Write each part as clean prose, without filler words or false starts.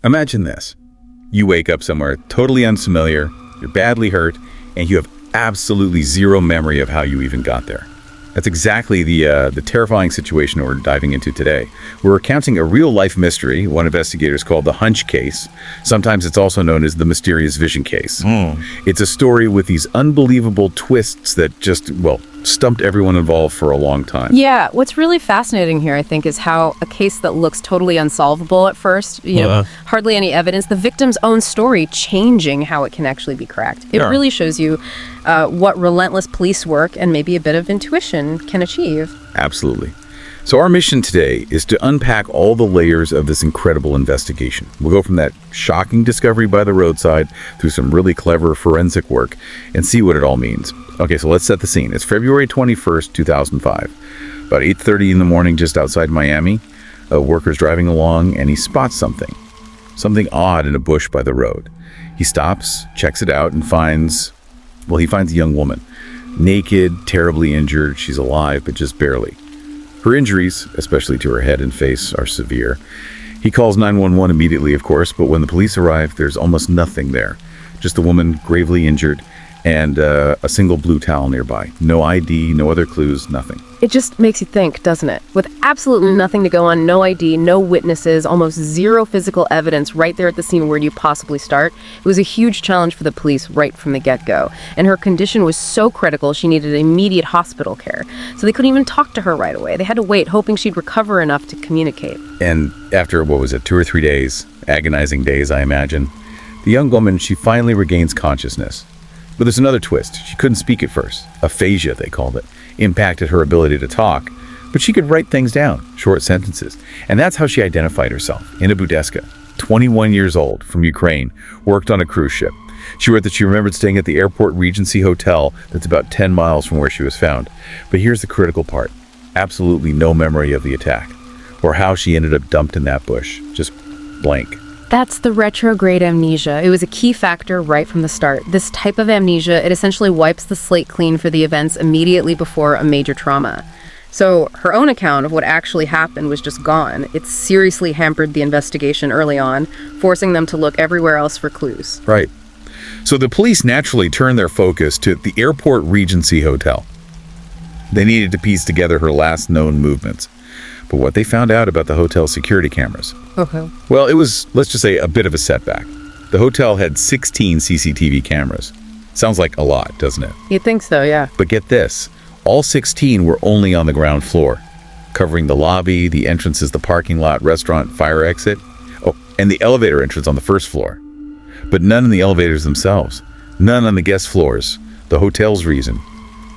Imagine this. You wake up somewhere totally unfamiliar, you're badly hurt, and you have absolutely zero memory of how you even got there. That's exactly the terrifying situation we're diving into today. We're recounting a real-life mystery one investigators called the Hunch Case. Sometimes it's also known as the mysterious vision case. It's a story with these unbelievable twists that just, stumped everyone involved for a long time. Yeah, what's really fascinating here, I think, is how a case that looks totally unsolvable at first, hardly any evidence, the victim's own story changing how it can actually be cracked. It really shows you what relentless police work and maybe a bit of intuition can achieve. Absolutely. So our mission today is to unpack all the layers of this incredible investigation. We'll go from that shocking discovery by the roadside through some really clever forensic work and see what it all means. Okay, so let's set the scene. It's February 21st, 2005. About 8:30 in the morning just outside Miami, a worker's driving along and he spots something odd in a bush by the road. He stops, checks it out, and finds a young woman. Naked, terribly injured. She's alive, but just barely. Her injuries, especially to her head and face, are severe. He calls 911 immediately, of course, but when the police arrive, there's almost nothing there. Just the woman gravely injured and a single blue towel nearby. No ID, no other clues, nothing. It just makes you think, doesn't it? With absolutely nothing to go on, no ID, no witnesses, almost zero physical evidence right there at the scene where you possibly start, it was a huge challenge for the police right from the get-go. And her condition was so critical, she needed immediate hospital care. So they couldn't even talk to her right away. They had to wait, hoping she'd recover enough to communicate. And after, 2 or 3 days, agonizing days, I imagine, the young woman, she finally regains consciousness. But there's another twist. She couldn't speak at first. Aphasia, they called it, impacted her ability to talk, but she could write things down, short sentences. And that's how she identified herself. Inna Burdeska, 21 years old, from Ukraine, worked on a cruise ship. She wrote that she remembered staying at the Airport Regency Hotel that's about 10 miles from where she was found. But here's the critical part. Absolutely no memory of the attack, or how she ended up dumped in that bush. Just blank. That's the retrograde amnesia. It was a key factor right from the start. This type of amnesia, it essentially wipes the slate clean for the events immediately before a major trauma. So her own account of what actually happened was just gone. It seriously hampered the investigation early on, forcing them to look everywhere else for clues. Right. So the police naturally turned their focus to the Airport Regency Hotel. They needed to piece together her last known movements. But what they found out about the hotel's security cameras, well, it was, let's just say, a bit of a setback. The hotel had 16 CCTV cameras. Sounds like a lot, doesn't it? You'd think so, yeah. But get this, all 16 were only on the ground floor, covering the lobby, the entrances, the parking lot, restaurant, fire exit, and the elevator entrance on the first floor. But none in the elevators themselves, none on the guest floors. The hotel's reason.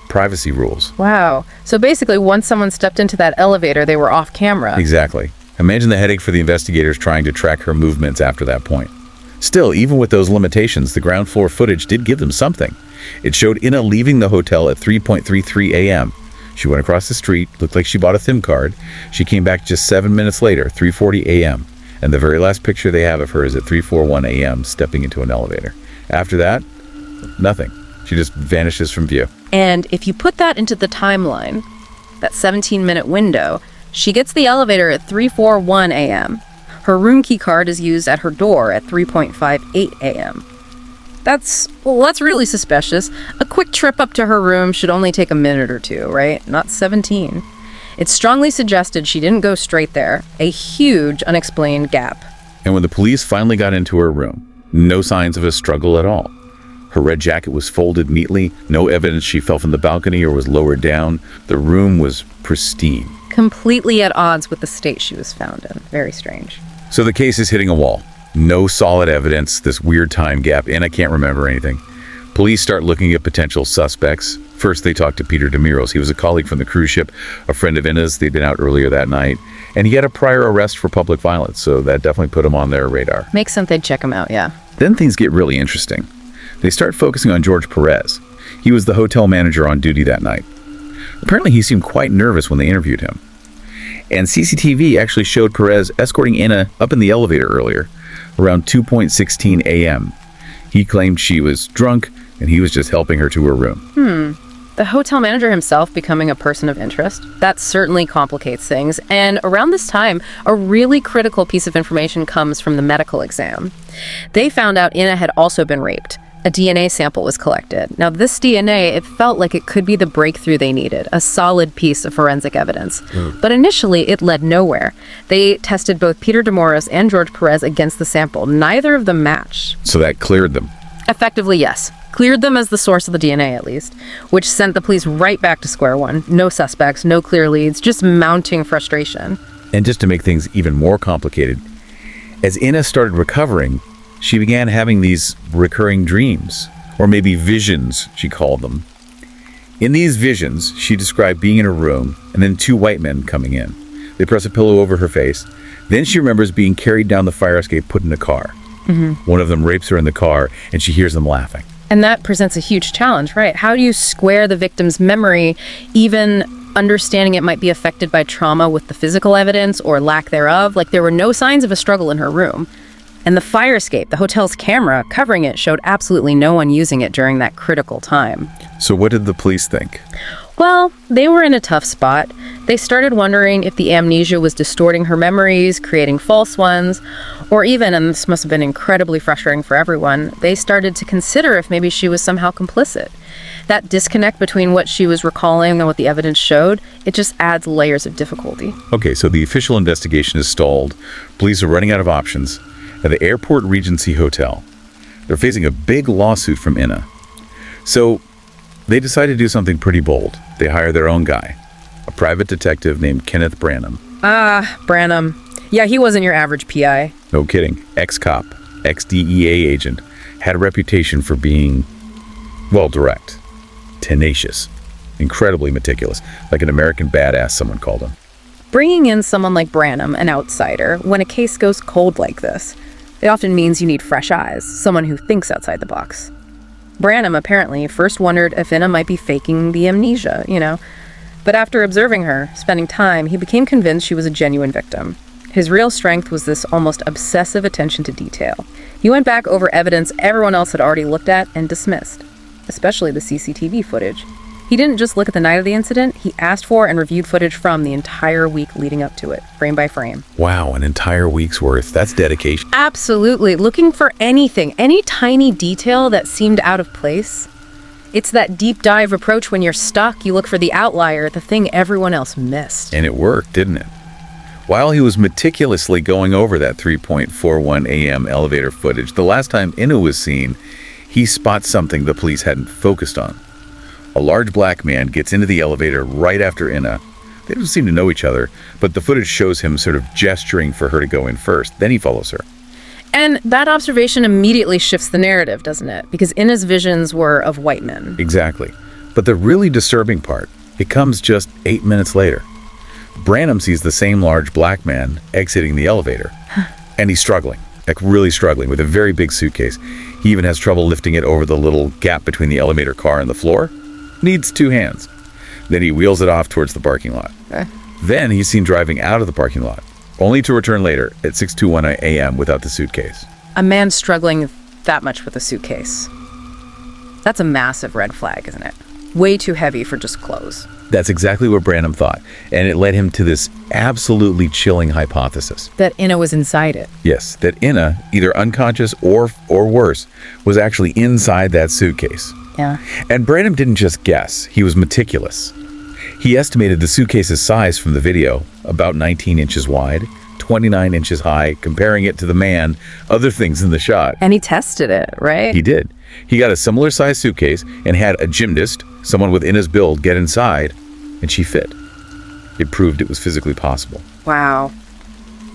Privacy rules. Wow. So basically, once someone stepped into that elevator, they were off camera. Exactly. Imagine the headache for the investigators trying to track her movements after that point. Still, even with those limitations, the ground floor footage did give them something. It showed Inna leaving the hotel at 3:33 a.m. She went across the street, looked like she bought a SIM card. She came back just 7 minutes later, 3:40 a.m. And the very last picture they have of her is at 3:41 a.m. stepping into an elevator. After that, nothing. She just vanishes from view. And if you put that into the timeline, that 17-minute window, she gets the elevator at 3:41 a.m. Her room key card is used at her door at 3:58 a.m. That's really suspicious. A quick trip up to her room should only take a minute or two, right? Not 17. It strongly suggested she didn't go straight there. A huge unexplained gap. And when the police finally got into her room, no signs of a struggle at all. Her red jacket was folded neatly, no evidence she fell from the balcony or was lowered down. The room was pristine. Completely at odds with the state she was found in. Very strange. So the case is hitting a wall. No solid evidence, this weird time gap, and I can't remember anything. Police start looking at potential suspects. First, they talked to Peter DeMiros. He was a colleague from the cruise ship, a friend of Inna's. They'd been out earlier that night. And he had a prior arrest for public violence, so that definitely put him on their radar. Makes sense they'd check him out, yeah. Then things get really interesting. They start focusing on George Perez. He was the hotel manager on duty that night. Apparently, he seemed quite nervous when they interviewed him. And CCTV actually showed Perez escorting Inna up in the elevator earlier, around 2:16 a.m. He claimed she was drunk, and he was just helping her to her room. The hotel manager himself becoming a person of interest, that certainly complicates things. And around this time, a really critical piece of information comes from the medical exam. They found out Inna had also been raped. A DNA sample was collected. Now, this DNA, it felt like it could be the breakthrough they needed, a solid piece of forensic evidence. But initially, it led nowhere. They tested both Peter DeMoros and George Perez against the sample. Neither of them matched. So that cleared them. Effectively, yes. Cleared them as the source of the DNA, at least, which sent the police right back to square one. No suspects, no clear leads, just mounting frustration. And just to make things even more complicated, as Inna started recovering, she began having these recurring dreams, or maybe visions, she called them. In these visions, she described being in a room and then two white men coming in. They press a pillow over her face. Then she remembers being carried down the fire escape, put in a car. One of them rapes her in the car, and she hears them laughing. And that presents a huge challenge, right? How do you square the victim's memory, even understanding it might be affected by trauma, with the physical evidence or lack thereof? Like, there were no signs of a struggle in her room. And the fire escape, the hotel's camera covering it, showed absolutely no one using it during that critical time. So what did the police think? Well, they were in a tough spot. They started wondering if the amnesia was distorting her memories, creating false ones, or even, and this must have been incredibly frustrating for everyone, they started to consider if maybe she was somehow complicit. That disconnect between what she was recalling and what the evidence showed, it just adds layers of difficulty. Okay, so the official investigation is stalled. Police are running out of options. At the Airport Regency Hotel, they're facing a big lawsuit from Inna. So they decide to do something pretty bold. They hire their own guy, a private detective named Kenneth Brannigan. Branham. Yeah, he wasn't your average PI. No kidding. Ex-cop, ex-DEA agent, had a reputation for being, well, direct, tenacious, incredibly meticulous, like an American badass, someone called him. Bringing in someone like Branham, an outsider, when a case goes cold like this, it often means you need fresh eyes, someone who thinks outside the box. Branham apparently first wondered if Inna might be faking the amnesia, But after observing her, spending time, he became convinced she was a genuine victim. His real strength was this almost obsessive attention to detail. He went back over evidence everyone else had already looked at and dismissed, especially the CCTV footage. He didn't just look at the night of the incident, he asked for and reviewed footage from the entire week leading up to it, frame by frame. Wow, an entire week's worth. That's dedication. Absolutely. Looking for anything, any tiny detail that seemed out of place. It's that deep dive approach. When you're stuck, you look for the outlier, the thing everyone else missed. And it worked, didn't it? While he was meticulously going over that 3:41 a.m. elevator footage, the last time Inna was seen, he spots something the police hadn't focused on. A large black man gets into the elevator right after Inna. They don't seem to know each other, but the footage shows him sort of gesturing for her to go in first. Then he follows her. And that observation immediately shifts the narrative, doesn't it? Because Inna's visions were of white men. Exactly. But the really disturbing part, it comes just 8 minutes later. Branham sees the same large black man exiting the elevator. And he's struggling, like really struggling, with a very big suitcase. He even has trouble lifting it over the little gap between the elevator car and the floor. Needs 2 hands. Then he wheels it off towards the parking lot. Then he's seen driving out of the parking lot, only to return later at 6:21 a.m. without the suitcase. A man struggling that much with a suitcase. That's a massive red flag, isn't it? Way too heavy for just clothes. That's exactly what Branham thought, and it led him to this absolutely chilling hypothesis. That Inna was inside it. Yes, that Inna, either unconscious or worse, was actually inside that suitcase. Yeah. And Branham didn't just guess, he was meticulous. He estimated the suitcase's size from the video, about 19 inches wide, 29 inches high, comparing it to the man, other things in the shot. And he tested it, right? He did. He got a similar sized suitcase and had a gymnast, someone with Inna's build, get inside, and she fit. It proved it was physically possible. Wow.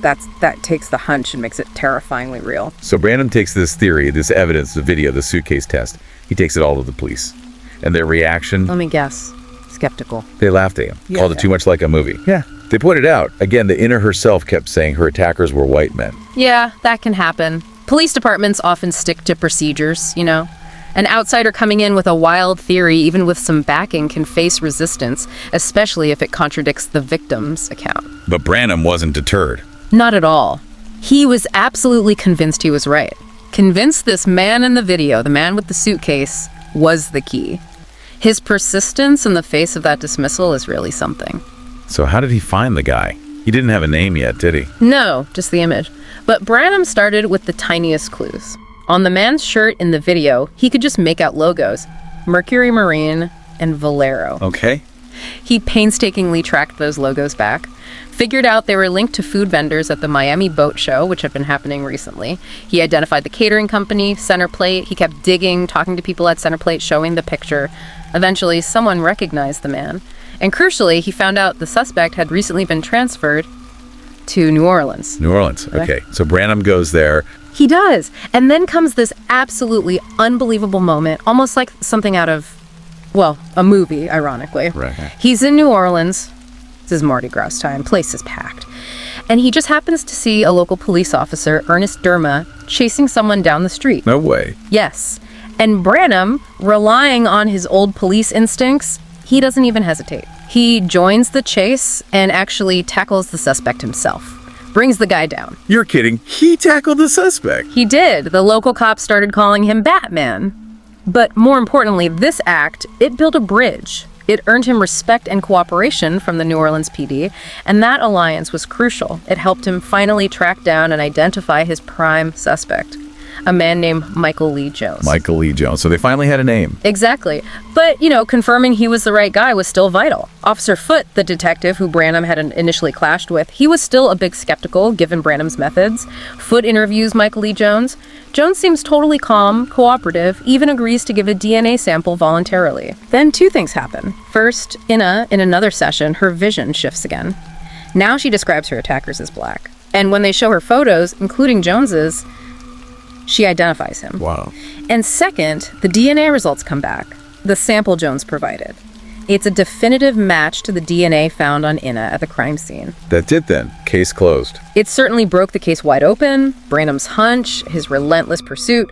That takes the hunch and makes it terrifyingly real. So Branham takes this theory, this evidence, the video, the suitcase test, he takes it all to the police. And their reaction? Let me guess. Skeptical. They laughed at him, called it too much like a movie. Yeah. They pointed out, again, that Inna herself kept saying her attackers were white men. Yeah, that can happen. Police departments often stick to procedures, An outsider coming in with a wild theory, even with some backing, can face resistance, especially if it contradicts the victim's account. But Branham wasn't deterred. Not at all. He was absolutely convinced he was right. Convinced this man in the video, the man with the suitcase, was the key. His persistence in the face of that dismissal is really something. So how did he find the guy? He didn't have a name yet, did he? No, just the image. But Branham started with the tiniest clues. On the man's shirt in the video, he could just make out logos: Mercury Marine and Valero. Okay. He painstakingly tracked those logos back, figured out they were linked to food vendors at the Miami Boat Show, which had been happening recently. He identified the catering company, Centerplate. He kept digging, talking to people at Centerplate, showing the picture. Eventually, someone recognized the man. And crucially, he found out the suspect had recently been transferred to New Orleans. New Orleans. Okay. So Branham goes there. He does. And then comes this absolutely unbelievable moment, almost like something out of, well, a movie, ironically. Right. He's in New Orleans. This is Mardi Gras time. Place is packed. And he just happens to see a local police officer, Ernest Derma, chasing someone down the street. No way. Yes. And Branham, relying on his old police instincts, he doesn't even hesitate. He joins the chase and actually tackles the suspect himself. Brings the guy down. You're kidding. He tackled the suspect. He did. The local cops started calling him Batman. But more importantly, this act, it built a bridge. It earned him respect and cooperation from the New Orleans PD, and that alliance was crucial. It helped him finally track down and identify his prime suspect, a man named Michael Lee Jones. Michael Lee Jones. So they finally had a name. Exactly. But, confirming he was the right guy was still vital. Officer Foote, the detective who Branham had initially clashed with, he was still a bit skeptical given Branham's methods. Foote interviews Michael Lee Jones. Jones seems totally calm, cooperative, even agrees to give a DNA sample voluntarily. Then two things happen. First, Inna, in another session, her vision shifts again. Now she describes her attackers as black. And when they show her photos, including Jones's, she identifies him. Wow. And second, the DNA results come back, the sample Jones provided. It's a definitive match to the DNA found on Inna at the crime scene. That's it then. Case closed. It certainly broke the case wide open. Branham's hunch, his relentless pursuit,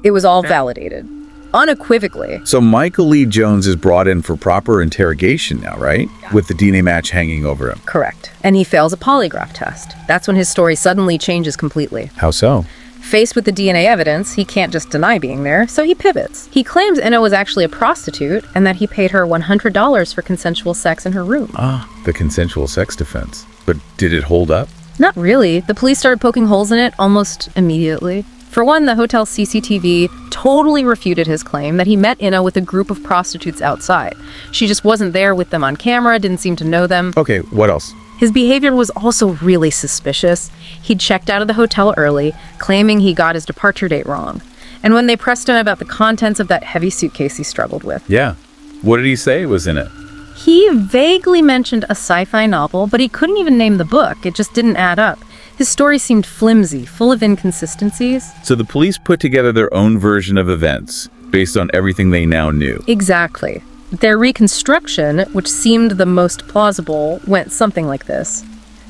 it was all validated. Unequivocally. So Michael Lee Jones is brought in for proper interrogation now, right? With the DNA match hanging over him. Correct. And he fails a polygraph test. That's when his story suddenly changes completely. How so? Faced with the DNA evidence, he can't just deny being there, so he pivots. He claims Inna was actually a prostitute and that he paid her $100 for consensual sex in her room. Ah, the consensual sex defense. But did it hold up? Not really. The police started poking holes in it almost immediately. For one, the hotel CCTV totally refuted his claim that he met Inna with a group of prostitutes outside. She just wasn't there with them on camera, didn't seem to know them. Okay, what else? His behavior was also really suspicious. He'd checked out of the hotel early, claiming he got his departure date wrong. And when they pressed him about the contents of that heavy suitcase he struggled with. Yeah. What did he say was in it? He vaguely mentioned a sci-fi novel, but he couldn't even name the book. It just didn't add up. His story seemed flimsy, full of inconsistencies. So the police put together their own version of events based on everything they now knew. Exactly. Their reconstruction, which seemed the most plausible, went something like this.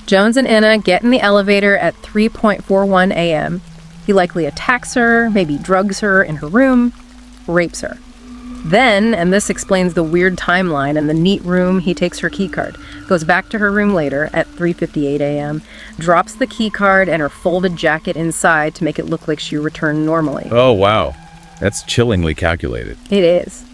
Jones and Inna get in the elevator at 3:41 a.m. He likely attacks her, maybe drugs her in her room, rapes her. Then, and this explains the weird timeline and the neat room, he takes her keycard, goes back to her room later at 3:58 a.m., drops the keycard and her folded jacket inside to make it look like she returned normally. Oh, wow. That's chillingly calculated. It is.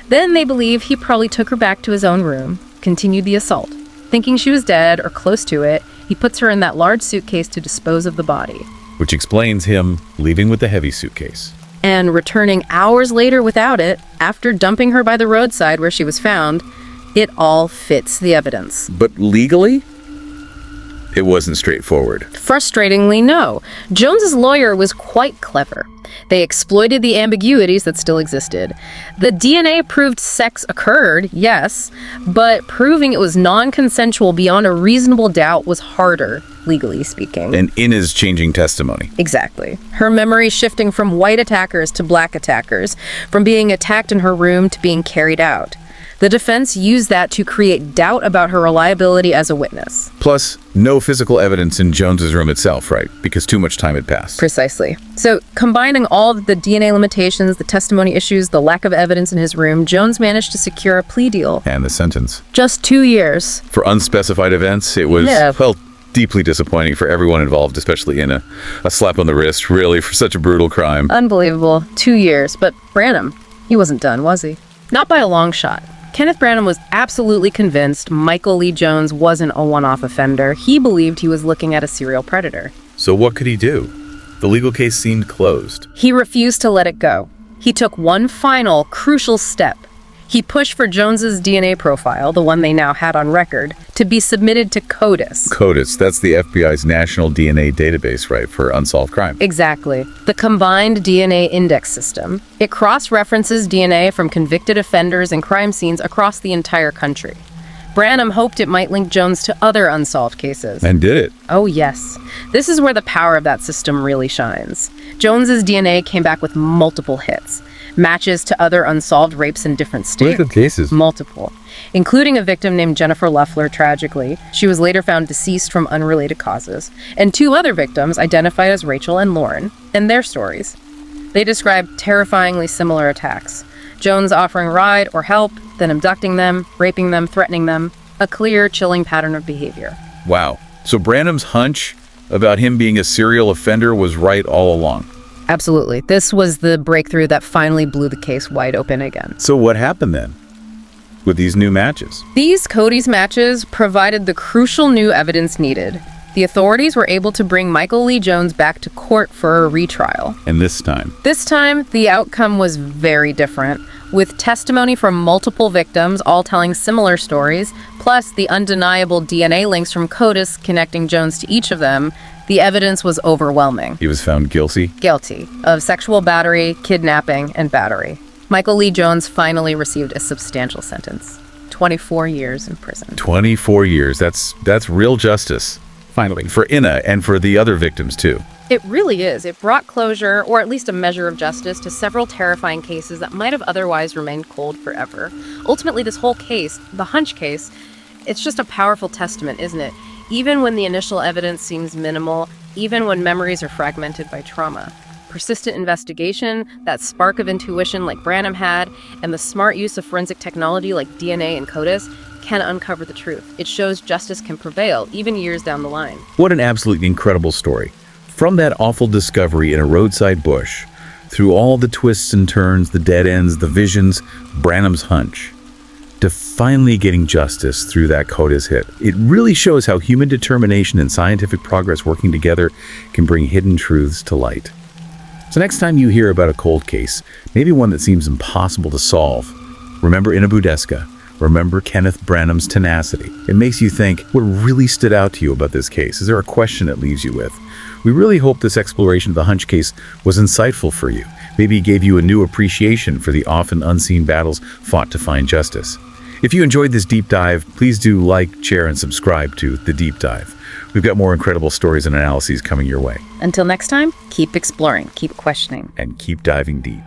Then they believe he probably took her back to his own room, continued the assault. Thinking she was dead or close to it, he puts her in that large suitcase to dispose of the body. Which explains him leaving with the heavy suitcase. And returning hours later without it, after dumping her by the roadside where she was found, it all fits the evidence. But legally, it wasn't straightforward. Frustratingly, no. Jones's lawyer was quite clever. They exploited the ambiguities that still existed. The DNA proved sex occurred, yes, but proving it was non-consensual beyond a reasonable doubt was harder, legally speaking. And Inna's changing testimony. Exactly. Her memory shifting from white attackers to black attackers, from being attacked in her room to being carried out. The defense used that to create doubt about her reliability as a witness. Plus, no physical evidence in Jones's room itself, right? Because too much time had passed. Precisely. So, combining all of the DNA limitations, the testimony issues, the lack of evidence in his room, Jones managed to secure a plea deal. And the sentence. Just 2 years. For unspecified events, it was, well, deeply disappointing for everyone involved, especially Inna. A slap on the wrist, really, for such a brutal crime. Unbelievable. 2 years. But Branham, he wasn't done, was he? Not by a long shot. Kenneth Brannigan was absolutely convinced Michael Lee Jones wasn't a one-off offender. He believed he was looking at a serial predator. So what could he do? The legal case seemed closed. He refused to let it go. He took one final, crucial step. He pushed for Jones's DNA profile, the one they now had on record, to be submitted to CODIS. CODIS, that's the FBI's national DNA database, right, for unsolved crime. Exactly. The Combined DNA Index System. It cross-references DNA from convicted offenders and crime scenes across the entire country. Brannigan hoped it might link Jones to other unsolved cases. And did it? Oh, yes. This is where the power of that system really shines. Jones's DNA came back with multiple hits. Matches to other unsolved rapes in different states. What are the cases? Multiple. Including a victim named Jennifer Loeffler, tragically. She was later found deceased from unrelated causes. And 2 other victims identified as Rachel and Lauren, and their stories. They described terrifyingly similar attacks. Jones offering ride or help, then abducting them, raping them, threatening them. A clear, chilling pattern of behavior. Wow. So Brannigan's hunch about him being a serial offender was right all along. Absolutely. This was the breakthrough that finally blew the case wide open again. So what happened then with these new matches? These CODIS matches provided the crucial new evidence needed. The authorities were able to bring Michael Lee Jones back to court for a retrial. And this time? This time, the outcome was very different, with testimony from multiple victims all telling similar stories, plus the undeniable DNA links from CODIS connecting Jones to each of them. The evidence was overwhelming. He was found guilty? Guilty of sexual battery, kidnapping, and battery. Michael Lee Jones finally received a substantial sentence. 24 years in prison. 24 years. That's real justice. Finally. For Inna and for the other victims, too. It really is. It brought closure, or at least a measure of justice, to several terrifying cases that might have otherwise remained cold forever. Ultimately, this whole case, the Hunch Case, it's just a powerful testament, isn't it? Even when the initial evidence seems minimal, even when memories are fragmented by trauma. Persistent investigation, that spark of intuition like Brannigan had, and the smart use of forensic technology like DNA and CODIS can uncover the truth. It shows justice can prevail, even years down the line. What an absolutely incredible story. From that awful discovery in a roadside bush, through all the twists and turns, the dead ends, the visions, Brannigan's hunch, to finally getting justice through that CODIS hit. It really shows how human determination and scientific progress working together can bring hidden truths to light. So next time you hear about a cold case, maybe one that seems impossible to solve, remember Inna Burdeska. Remember Kenneth Brannigan's tenacity. It makes you think, what really stood out to you about this case? Is there a question it leaves you with? We really hope this exploration of the Hunch Case was insightful for you. Maybe it gave you a new appreciation for the often unseen battles fought to find justice. If you enjoyed this deep dive, please do like, share, and subscribe to The Deep Dive. We've got more incredible stories and analyses coming your way. Until next time, keep exploring, keep questioning. And keep diving deep.